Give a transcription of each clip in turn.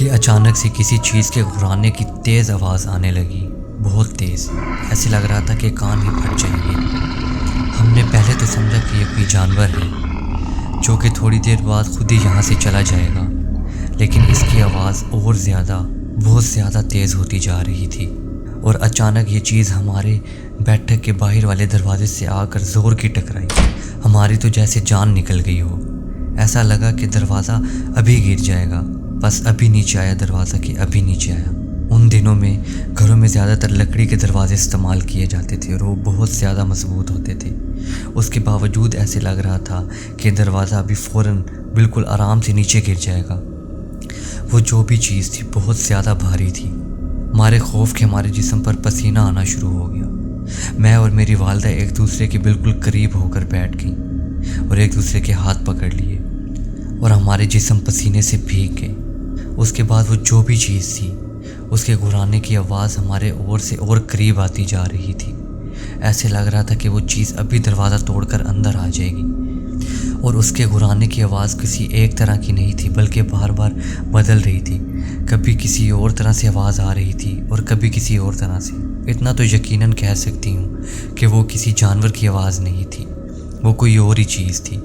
کہ اچانک سے کسی چیز کے گھرانے کی تیز آواز آنے لگی، بہت تیز، ایسے لگ رہا تھا کہ کان ہی پھٹ جائیں گے۔ ہم نے پہلے تو سمجھا کہ یہ کوئی جانور ہے جو کہ تھوڑی دیر بعد خود ہی یہاں سے چلا جائے گا، لیکن اس کی آواز اور زیادہ، بہت زیادہ تیز ہوتی جا رہی تھی، اور اچانک یہ چیز ہمارے بیٹھک کے باہر والے دروازے سے آ کر زور کی ٹکرائی۔ ہماری تو جیسے جان نکل گئی ہو، ایسا لگا کہ دروازہ ابھی گر جائے گا، بس ابھی نیچے آیا دروازہ کہ ابھی نیچے آیا۔ ان دنوں میں گھروں میں زیادہ تر لکڑی کے دروازے استعمال کیے جاتے تھے اور وہ بہت زیادہ مضبوط ہوتے تھے۔ اس کے باوجود ایسے لگ رہا تھا کہ دروازہ ابھی فوراً بالکل آرام سے نیچے گر جائے گا۔ وہ جو بھی چیز تھی بہت زیادہ بھاری تھی۔ ہمارے خوف کے ہمارے جسم پر پسینہ آنا شروع ہو گیا۔ میں اور میری والدہ ایک دوسرے کے بالکل قریب ہو کر بیٹھ گئیں اور ایک دوسرے کے ہاتھ پکڑ لیے، اور ہمارے جسم پسینے سے بھیگ گئے۔ اس کے بعد وہ جو بھی چیز تھی، اس کے گھرانے کی آواز ہمارے اور سے اور قریب آتی جا رہی تھی۔ ایسے لگ رہا تھا کہ وہ چیز ابھی دروازہ توڑ کر اندر آ جائے گی، اور اس کے گھرانے کی آواز کسی ایک طرح کی نہیں تھی بلکہ بار بار بدل رہی تھی۔ کبھی کسی اور طرح سے آواز آ رہی تھی اور کبھی کسی اور طرح سے۔ اتنا تو یقیناً کہہ سکتی ہوں کہ وہ کسی جانور کی آواز نہیں تھی، وہ کوئی اور ہی چیز تھی،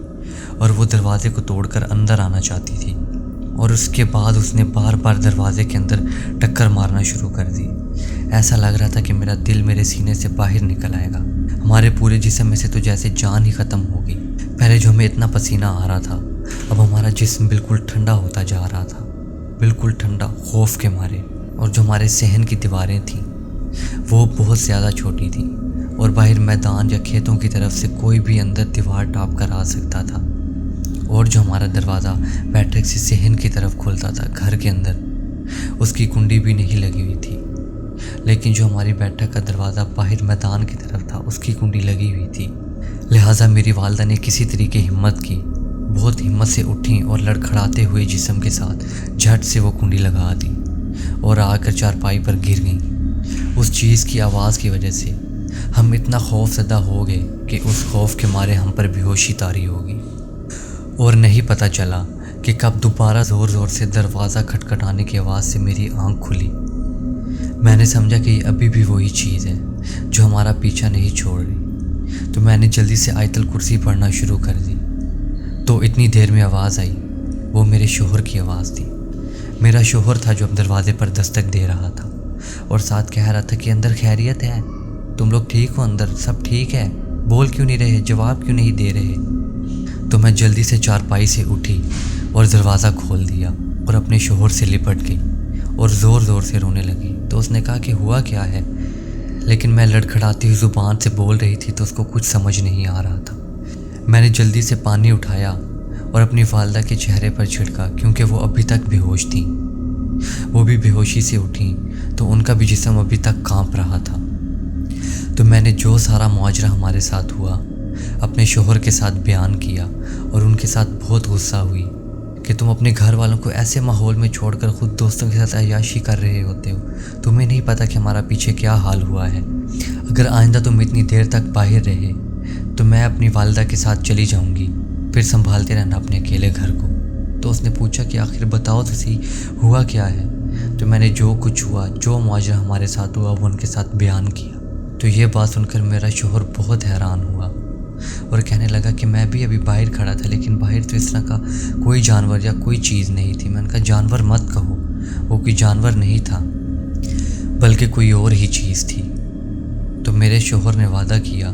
اور وہ دروازے کو توڑ کر اندر آنا چاہتی تھی۔ اور اس کے بعد اس نے بار بار دروازے کے اندر ٹکر مارنا شروع کر دی۔ ایسا لگ رہا تھا کہ میرا دل میرے سینے سے باہر نکل آئے گا۔ ہمارے پورے جسم میں سے تو جیسے جان ہی ختم ہو گئی۔ پہلے جو ہمیں اتنا پسینہ آ رہا تھا، اب ہمارا جسم بالکل ٹھنڈا ہوتا جا رہا تھا، بالکل ٹھنڈا، خوف کے مارے۔ اور جو ہمارے صحن کی دیواریں تھیں وہ بہت زیادہ چھوٹی تھیں، اور باہر میدان یا کھیتوں کی طرف سے کوئی بھی اندر دیوار ٹاپ کر آ سکتا تھا۔ اور جو ہمارا دروازہ بیٹھک سے صحن کی طرف کھلتا تھا گھر کے اندر، اس کی کنڈی بھی نہیں لگی ہوئی تھی، لیکن جو ہماری بیٹھک کا دروازہ باہر میدان کی طرف تھا اس کی کنڈی لگی ہوئی تھی۔ لہٰذا میری والدہ نے کسی طریقے ہمت کی، بہت ہمت سے اٹھیں اور لڑکھڑاتے ہوئے جسم کے ساتھ جھٹ سے وہ کنڈی لگا دی اور آ کر چارپائی پر گر گئیں۔ اس چیز کی آواز کی وجہ سے ہم اتنا خوف زدہ ہو گئے کہ اس خوف کے مارے ہم پر بے ہوشی طاری ہو گئی، اور نہیں پتہ چلا کہ کب دوبارہ زور زور سے دروازہ کھٹکھٹانے کی آواز سے میری آنکھ کھلی۔ میں نے سمجھا کہ یہ ابھی بھی وہی چیز ہے جو ہمارا پیچھا نہیں چھوڑ رہی، تو میں نے جلدی سے آیت الکرسی پڑھنا شروع کر دی۔ تو اتنی دیر میں آواز آئی، وہ میرے شوہر کی آواز تھی۔ میرا شوہر تھا جو اب دروازے پر دستک دے رہا تھا اور ساتھ کہہ رہا تھا کہ اندر خیریت ہے، تم لوگ ٹھیک ہو، اندر سب ٹھیک ہے، بول کیوں نہیں رہے، جواب کیوں نہیں دے رہے۔ تو میں جلدی سے چارپائی سے اٹھی اور دروازہ کھول دیا اور اپنے شوہر سے لپٹ گئی اور زور زور سے رونے لگی۔ تو اس نے کہا کہ ہوا کیا ہے، لیکن میں لڑکھڑاتی ہوئی زبان سے بول رہی تھی تو اس کو کچھ سمجھ نہیں آ رہا تھا۔ میں نے جلدی سے پانی اٹھایا اور اپنی والدہ کے چہرے پر چھڑکا، کیونکہ وہ ابھی تک بے ہوش تھیں۔ وہ بھی بے ہوشی سے اٹھیں تو ان کا بھی جسم ابھی تک کانپ رہا تھا۔ تو میں نے جو سارا معاجرہ ہمارے ساتھ ہوا اپنے شوہر کے ساتھ بیان کیا، اور ان کے ساتھ بہت غصہ ہوئی کہ تم اپنے گھر والوں کو ایسے ماحول میں چھوڑ کر خود دوستوں کے ساتھ عیاشی کر رہے ہوتے ہو، تمہیں نہیں پتہ کہ ہمارا پیچھے کیا حال ہوا ہے۔ اگر آئندہ تم اتنی دیر تک باہر رہے تو میں اپنی والدہ کے ساتھ چلی جاؤں گی، پھر سنبھالتے رہنا اپنے اکیلے گھر کو۔ تو اس نے پوچھا کہ آخر بتاؤ تو صحیح ہوا کیا ہے۔ تو میں نے جو کچھ ہوا، جو معاجرہ ہمارے ساتھ ہوا، وہ ان کے ساتھ بیان کیا۔ تو یہ بات سن کر میرا شوہر بہت حیران ہوا اور کہنے لگا کہ میں بھی ابھی باہر کھڑا تھا، لیکن باہر تو اس طرح کا کوئی جانور یا کوئی چیز نہیں تھی۔ میں نے کہا جانور مت کہو، وہ کوئی جانور نہیں تھا بلکہ کوئی اور ہی چیز تھی۔ تو میرے شوہر نے وعدہ کیا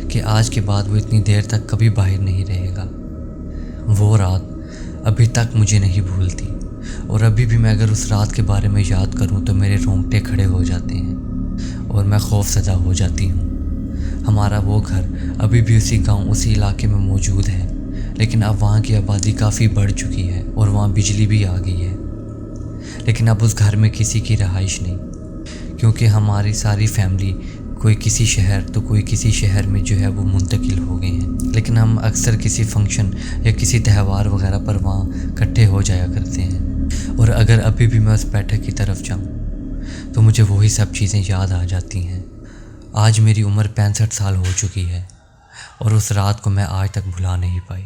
کہ آج کے بعد وہ اتنی دیر تک کبھی باہر نہیں رہے گا۔ وہ رات ابھی تک مجھے نہیں بھولتی، اور ابھی بھی میں اگر اس رات کے بارے میں یاد کروں تو میرے رونگٹے کھڑے ہو جاتے ہیں اور میں خوف زدہ ہو جاتی ہوں۔ ہمارا وہ گھر ابھی بھی اسی گاؤں، اسی علاقے میں موجود ہے، لیکن اب وہاں کی آبادی کافی بڑھ چکی ہے اور وہاں بجلی بھی آ گئی ہے، لیکن اب اس گھر میں کسی کی رہائش نہیں، کیونکہ ہماری ساری فیملی کوئی کسی شہر تو کوئی کسی شہر میں جو ہے وہ منتقل ہو گئے ہیں۔ لیکن ہم اکثر کسی فنکشن یا کسی تہوار وغیرہ پر وہاں اکٹھے ہو جایا کرتے ہیں، اور اگر ابھی بھی میں اس بیٹھک کی طرف جاؤں تو مجھے وہی سب چیزیں یاد آ جاتی ہیں۔ آج میری عمر 65 سال ہو چکی ہے، اور اس رات کو میں آج تک بھلا نہیں پائی۔